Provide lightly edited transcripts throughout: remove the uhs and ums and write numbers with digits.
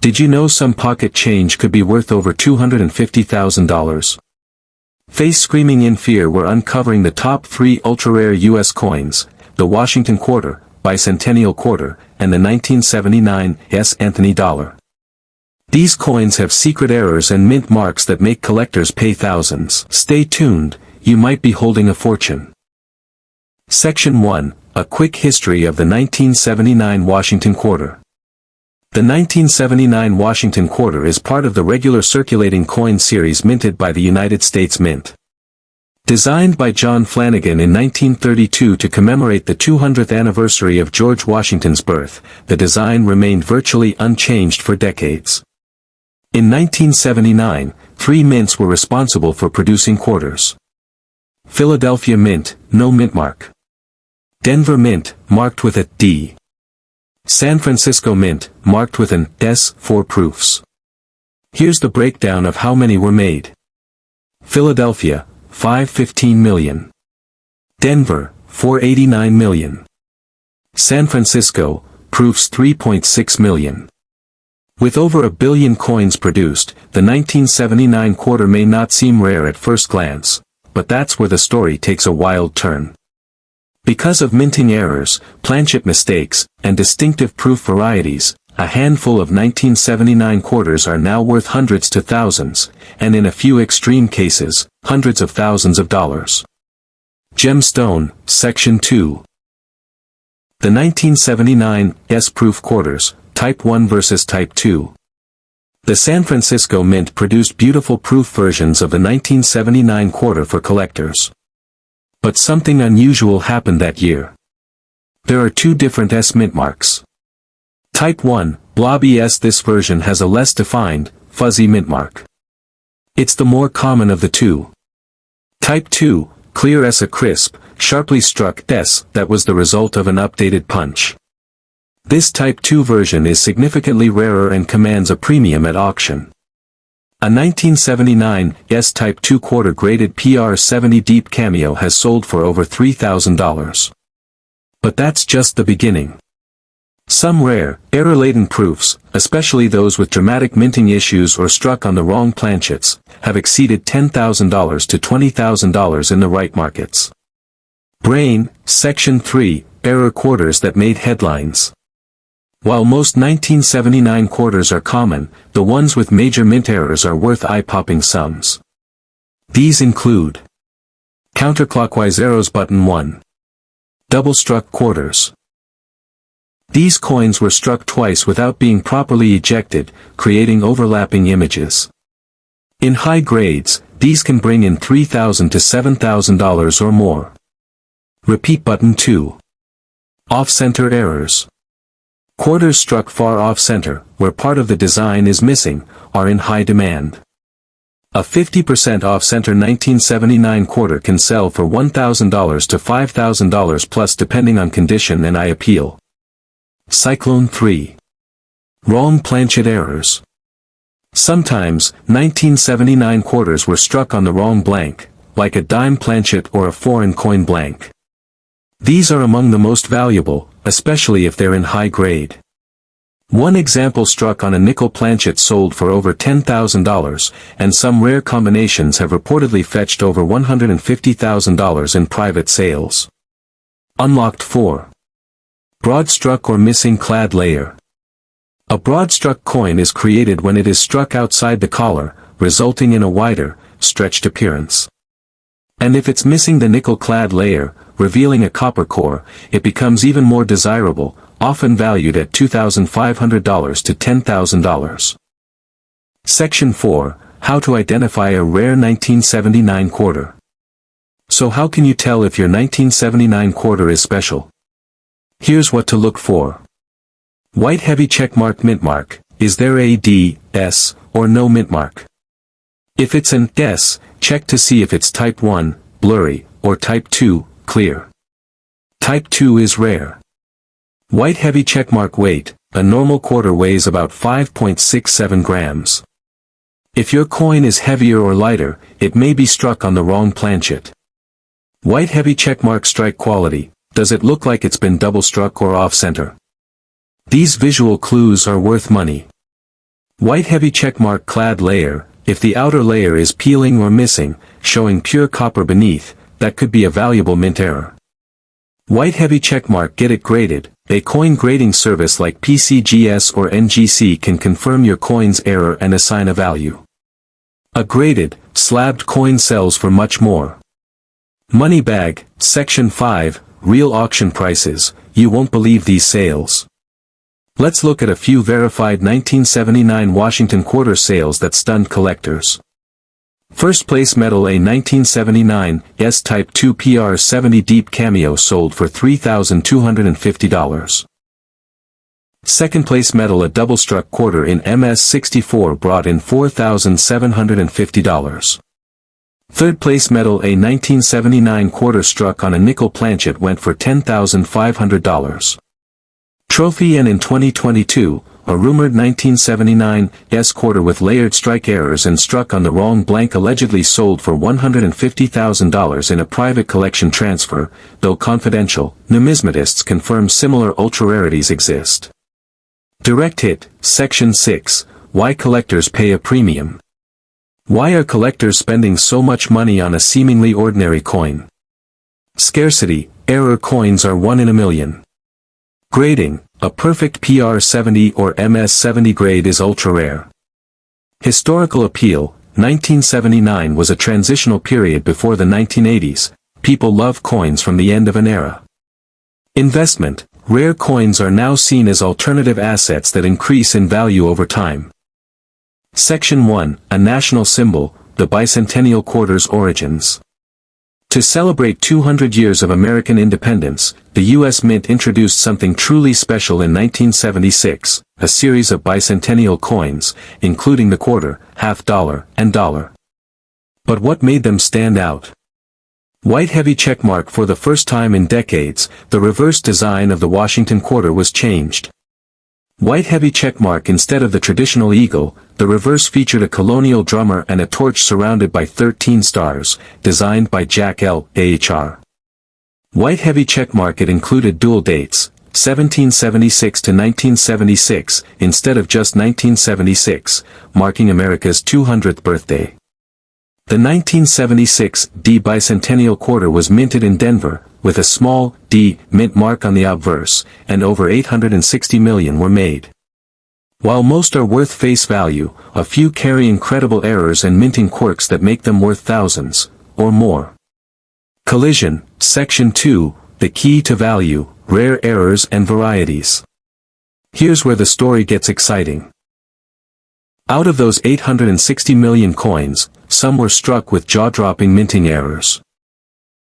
Did you know some pocket change could be worth over $250,000? Face screaming in fear we're uncovering the top 3 ultra-rare U.S. coins, the Washington Quarter, Bicentennial Quarter, and the 1979 U.S. Anthony dollar. These coins have secret errors and mint marks that make collectors pay thousands. Stay tuned, you might be holding a fortune. Section 1, a quick history of the 1979 Washington Quarter. The 1979 Washington Quarter is part of the regular circulating coin series minted by the United States Mint. Designed by John Flanagan in 1932 to commemorate the 200th anniversary of George Washington's birth, the design remained virtually unchanged for decades. In 1979, 3 mints were responsible for producing quarters. Philadelphia Mint, no mint mark. Denver Mint, marked with a D. San Francisco Mint, marked with an S, 4 proofs. Here's the breakdown of how many were made. Philadelphia, 515 million. Denver, 489 million. San Francisco, proofs 3.6 million. With over 1 billion coins produced, the 1979 quarter may not seem rare at first glance, but that's where the story takes a wild turn. Because of minting errors, planchet mistakes, and distinctive proof varieties, a handful of 1979 quarters are now worth hundreds to thousands, and in a few extreme cases, hundreds of thousands of dollars. Gemstone, Section 2. The 1979 S-proof quarters, Type 1 versus Type 2. The San Francisco Mint produced beautiful proof versions of the 1979 quarter for collectors. But something unusual happened that year. There are 2 different S mint marks. Type 1, Blob ES. This version has a less defined, fuzzy mint mark. It's the more common of the 2. Type 2, Clear S. A crisp, sharply struck S that was the result of an updated punch. This Type 2 version is significantly rarer and commands a premium at auction. A 1979 S Type 2 quarter graded PR70 Deep Cameo has sold for over $3,000. But that's just the beginning. Some rare, error-laden proofs, especially those with dramatic minting issues or struck on the wrong planchets, have exceeded $10,000 to $20,000 in the right markets. Brain, Section 3, Error quarters that made headlines. While most 1979 quarters are common, the ones with major mint errors are worth eye-popping sums. These include counterclockwise arrows button 1. Double-struck quarters. These coins were struck twice without being properly ejected, creating overlapping images. In high grades, these can bring in $3,000 to $7,000 or more. Repeat button 2. Off-center errors. Quarters struck far off-center, where part of the design is missing, are in high demand. A 50% off-center 1979 quarter can sell for $1,000 to $5,000 plus depending on condition and eye appeal. Cyclone 3. Wrong planchet errors. Sometimes, 1979 quarters were struck on the wrong blank, like a dime planchet or a foreign coin blank. These are among the most valuable, especially if they're in high grade. One example struck on a nickel planchet sold for over $10,000, and some rare combinations have reportedly fetched over $150,000 in private sales. Unlocked 4. Broad-struck or missing clad layer. A broad-struck coin is created when it is struck outside the collar, resulting in a wider, stretched appearance. And if it's missing the nickel-clad layer, revealing a copper core, it becomes even more desirable, often valued at $2,500 to $10,000. Section 4, How to identify a rare 1979 quarter. So how can you tell if your 1979 quarter is special? Here's what to look for. White heavy checkmark mint mark, is there a D, S, or no mint mark? If it's an S, check to see if it's Type 1, blurry, or Type 2, clear. Type 2 is rare. White heavy checkmark weight, a normal quarter weighs about 5.67 grams. If your coin is heavier or lighter, it may be struck on the wrong planchet. White heavy checkmark strike quality, does it look like it's been double struck or off-center? These visual clues are worth money. White heavy checkmark clad layer, if the outer layer is peeling or missing, showing pure copper beneath, that could be a valuable mint error. White heavy checkmark get it graded, a coin grading service like PCGS or NGC can confirm your coin's error and assign a value. A graded, slabbed coin sells for much more. Money bag, Section 5, real auction prices, you won't believe these sales. Let's look at a few verified 1979 Washington Quarter sales that stunned collectors. First place metal, a 1979 S Type 2 PR70 Deep Cameo sold for $3,250. Second place metal, a double-struck quarter in MS64 brought in $4,750. Third place metal, a 1979 quarter struck on a nickel planchet went for $10,500. Trophy, and in 2022, a rumored 1979 S quarter with layered strike errors and struck on the wrong blank allegedly sold for $150,000 in a private collection transfer, though confidential. Numismatists confirm similar ultra-rarities exist. Direct hit, Section 6, why collectors pay a premium. Why are collectors spending so much money on a seemingly ordinary coin? Scarcity, error coins are 1 in a million. Grading, a perfect PR70 or MS70 grade is ultra-rare. Historical appeal, 1979 was a transitional period before the 1980s, people love coins from the end of an era. Investment, rare coins are now seen as alternative assets that increase in value over time. Section 1, a national symbol, the Bicentennial Quarter's origins. To celebrate 200 years of American independence, the U.S. Mint introduced something truly special in 1976, a series of bicentennial coins, including the quarter, half dollar, and dollar. But what made them stand out? White heavy checkmark. For the first time in decades, the reverse design of the Washington Quarter was changed. White heavy checkmark instead of the traditional eagle, the reverse featured a colonial drummer and a torch surrounded by 13 stars, designed by Jack L. Ahr. White heavy checkmark. It included dual dates, 1776 to 1976, instead of just 1976, marking America's 200th birthday. The 1976 D Bicentennial Quarter was minted in Denver, with a small D mint mark on the obverse, and over 860 million were made. While most are worth face value, a few carry incredible errors and minting quirks that make them worth thousands, or more. Collision, Section 2, the key to value, rare errors and varieties. Here's where the story gets exciting. Out of those 860 million coins, some were struck with jaw-dropping minting errors.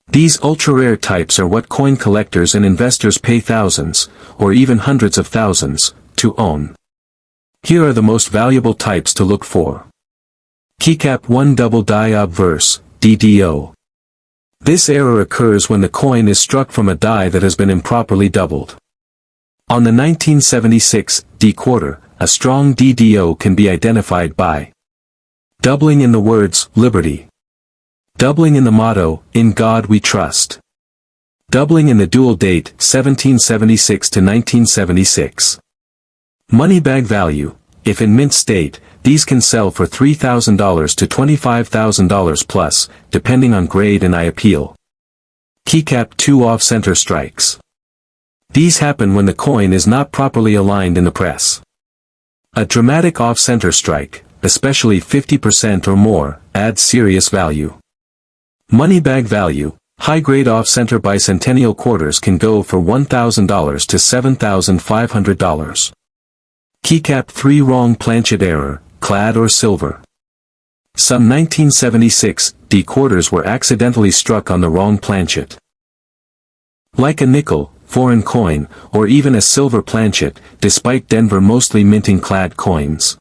These ultra-rare types are what coin collectors and investors pay thousands, or even hundreds of thousands, to own. Here are the most valuable types to look for. Keycap 1 Double Die Obverse, DDO. This error occurs when the coin is struck from a die that has been improperly doubled. On the 1976 D quarter, a strong DDO can be identified by doubling in the words, Liberty. Doubling in the motto, In God We Trust. Doubling in the dual date, 1776 to 1976. Money bag value, if in mint state, these can sell for $3,000 to $25,000 plus, depending on grade and eye appeal. Keycap 2 off-center strikes. These happen when the coin is not properly aligned in the press. A dramatic off-center strike, especially 50% or more, adds serious value. Money bag value, high-grade off-center bicentennial quarters can go for $1,000 to $7,500. Keycap 3 wrong planchet error, clad or silver. Some 1976 D quarters were accidentally struck on the wrong planchet. Like a nickel, foreign coin, or even a silver planchet, despite Denver mostly minting clad coins.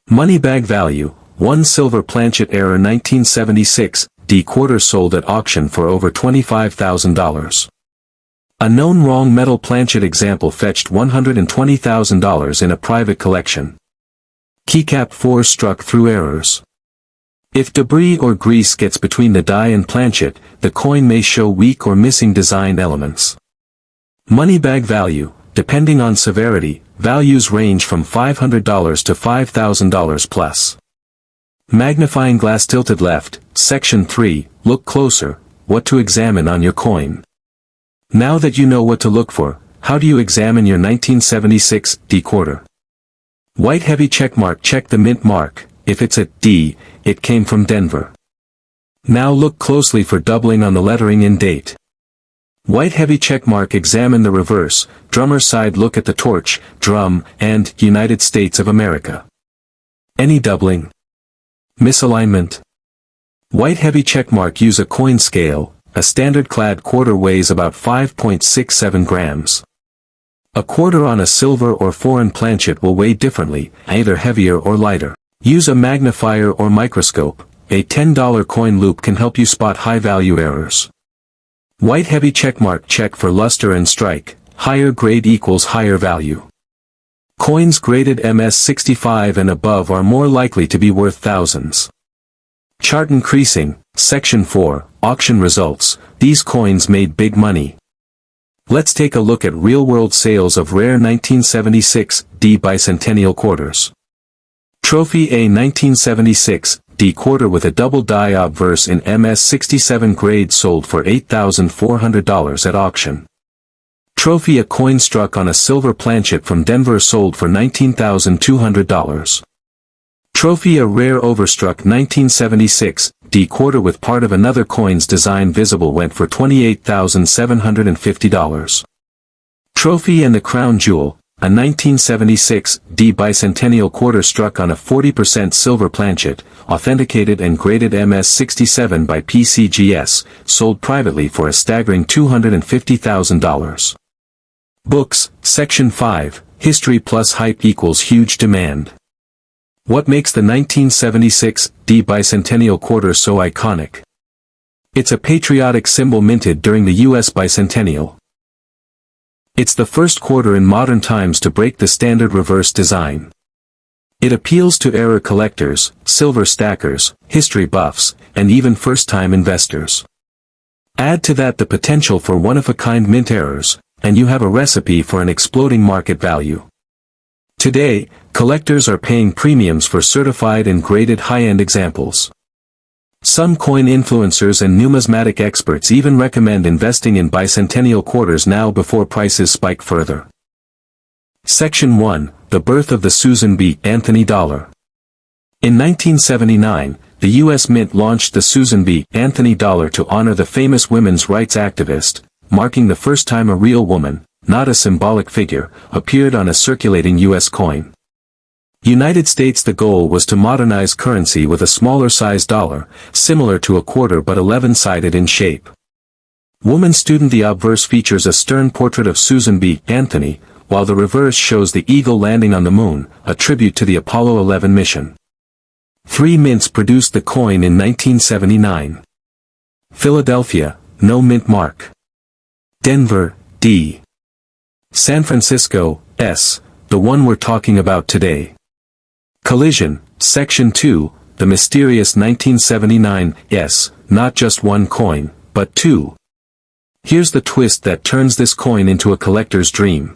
Money bag value, 1 silver planchet error 1976, D quarter sold at auction for over $25,000. A known wrong metal planchet example fetched $120,000 in a private collection. Keycap 4 struck through errors. If debris or grease gets between the die and planchet, the coin may show weak or missing design elements. Money bag value, depending on severity, values range from $500 to $5,000 plus. Magnifying glass tilted left, Section 3, look closer, what to examine on your coin. Now that you know what to look for, how do you examine your 1976 D quarter? White heavy checkmark, check the mint mark. If it's a D, it came from Denver. Now look closely for doubling on the lettering and date. White heavy checkmark, examine the reverse, drummer side, look at the torch, drum, and United States of America. Any doubling? Misalignment? White heavy checkmark, use a coin scale. A standard clad quarter weighs about 5.67 grams. A quarter on a silver or foreign planchet will weigh differently, either heavier or lighter. Use a magnifier or microscope. A $10 coin loop can help you spot high-value errors. White heavy checkmark, check for luster and strike. Higher grade equals higher value. Coins graded MS65 and above are more likely to be worth thousands. Chart increasing, Section 4, auction results. These coins made big money. Let's take a look at real-world sales of rare 1976 D Bicentennial Quarters. Trophy A 1976 D quarter with a double die obverse in MS67 grade sold for $8,400 at auction. Trophy A coin struck on a silver planchet from Denver sold for $19,200. Trophy A rare overstruck 1976 D quarter with part of another coin's design visible went for $28,750. Trophy and the crown jewel, a 1976 D Bicentennial Quarter struck on a 40% silver planchet, authenticated and graded MS67 by PCGS, sold privately for a staggering $250,000. Books, Section 5, History plus Hype equals huge demand. What makes the 1976 D Bicentennial Quarter so iconic? It's a patriotic symbol minted during the U.S. bicentennial. It's the first quarter in modern times to break the standard reverse design. It appeals to era collectors, silver stackers, history buffs, and even first-time investors. Add to that the potential for one-of-a-kind mint errors, and you have a recipe for an exploding market value. Today, collectors are paying premiums for certified and graded high-end examples. Some coin influencers and numismatic experts even recommend investing in bicentennial quarters now before prices spike further. Section 1, The Birth of the Susan B. Anthony Dollar. In 1979, the U.S. Mint launched the Susan B. Anthony Dollar to honor the famous women's rights activist, marking the first time a real woman, not a symbolic figure, appeared on a circulating U.S. coin. United States. The goal was to modernize currency with a smaller size dollar, similar to a quarter but 11-sided in shape. Woman student. The obverse features a stern portrait of Susan B. Anthony, while the reverse shows the eagle landing on the moon, a tribute to the Apollo 11 mission. 3 mints produced the coin in 1979. Philadelphia, no mint mark. Denver, D. San Francisco, S, the one we're talking about today. Collision, Section 2, the mysterious 1979 S, not just one coin, but 2. Here's the twist that turns this coin into a collector's dream.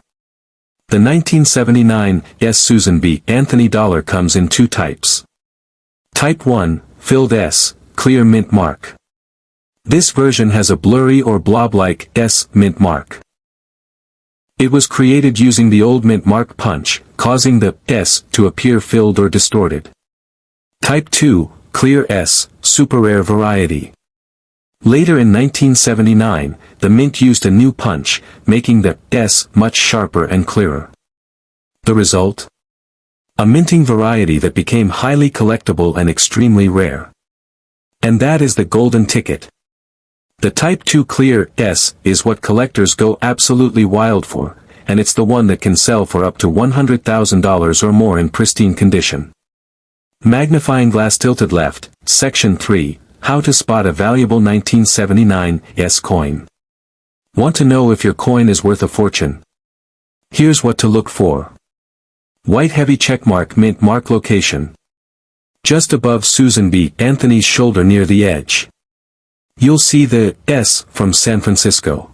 The 1979 S Susan B. Anthony Dollar comes in 2 types. Type 1, filled S, clear mint mark. This version has a blurry or blob-like S mint mark. It was created using the old mint mark punch, causing the S to appear filled or distorted. Type 2, clear S, super rare variety. Later in 1979, the mint used a new punch, making the S much sharper and clearer. The result? A minting variety that became highly collectible and extremely rare. And that is the golden ticket. The Type 2 clear S is what collectors go absolutely wild for, and it's the one that can sell for up to $100,000 or more in pristine condition. Magnifying glass tilted left, Section 3, How to spot a valuable 1979 S coin. Want to know if your coin is worth a fortune? Here's what to look for. White heavy checkmark mint mark location. Just above Susan B. Anthony's shoulder near the edge. You'll see the S from San Francisco.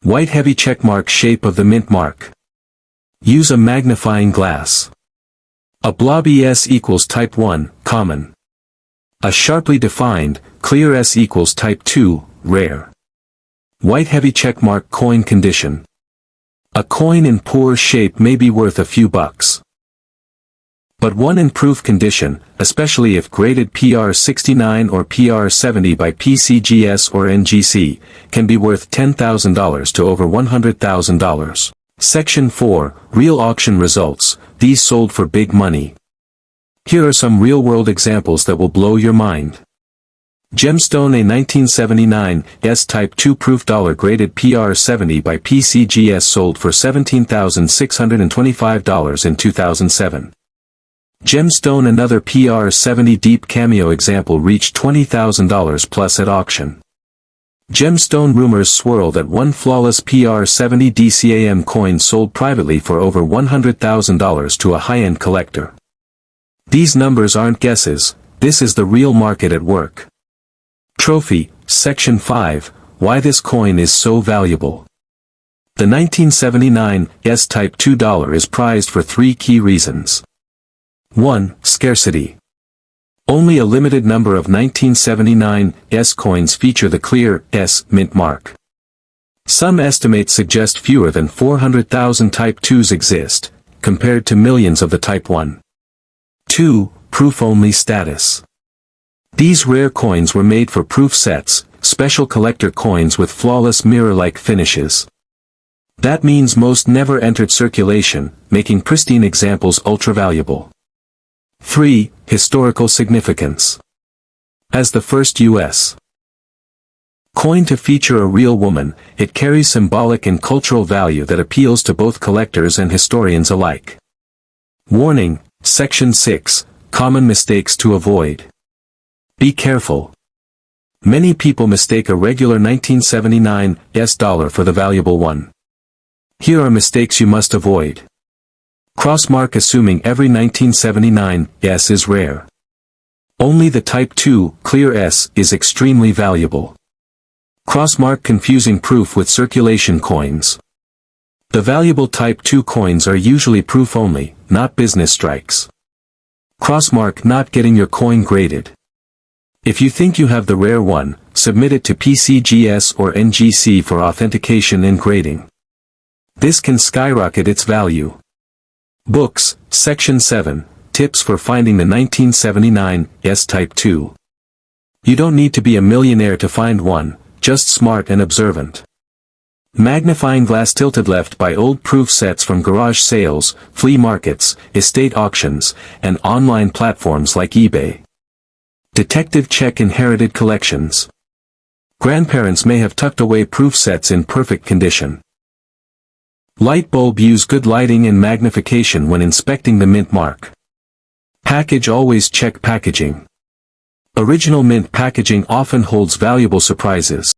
White heavy checkmark shape of the mint mark. Use a magnifying glass. A blob ES equals type 1, common. A sharply defined, clear S equals type 2, rare. White heavy checkmark coin condition. A coin in poor shape may be worth a few bucks. But one in proof condition, especially if graded PR 69 or PR 70 by PCGS or NGC, can be worth $10,000 to over $100,000. Section 4, Real Auction Results, these sold for big money. Here are some real-world examples that will blow your mind. Gemstone A 1979 S-Type 2 proof dollar graded PR 70 by PCGS sold for $17,625 in 2007. Gemstone Another PR 70 deep cameo example reached $20,000 plus at auction. Gemstone Rumors swirl that one flawless PR 70 DCAM coin sold privately for over $100,000 to a high-end collector. These numbers aren't guesses, this is the real market at work. Trophy, Section 5, Why this coin is so valuable. The 1979 S-Type 2 dollar is prized for three key reasons. 1. Scarcity. Only a limited number of 1979 S coins feature the clear S mint mark. Some estimates suggest fewer than 400,000 Type 2s exist, compared to millions of the Type 1. 2. Proof-only status. These rare coins were made for proof sets, special collector coins with flawless mirror-like finishes. That means most never entered circulation, making pristine examples ultra-valuable. 3. Historical significance. As the first U.S. coin to feature a real woman, it carries symbolic and cultural value that appeals to both collectors and historians alike. Warning, Section 6, Common mistakes to avoid. Be careful. Many people mistake a regular 1979 S dollar for the valuable one. Here are mistakes you must avoid. Crossmark assuming every 1979 S is rare. Only the Type 2 clear S is extremely valuable. Crossmark confusing proof with circulation coins. The valuable Type 2 coins are usually proof only, not business strikes. Crossmark not getting your coin graded. If you think you have the rare one, submit it to PCGS or NGC for authentication and grading. This can skyrocket its value. Books, Section 7, Tips for finding the 1979 S-Type 2. You don't need to be a millionaire to find one, just smart and observant. Magnifying glass tilted left by old proof sets from garage sales, flea markets, estate auctions, and online platforms like eBay. Detective check inherited collections. Grandparents may have tucked away proof sets in perfect condition. Light bulb use good lighting and magnification when inspecting the mint mark. Package always check packaging. Original mint packaging often holds valuable surprises.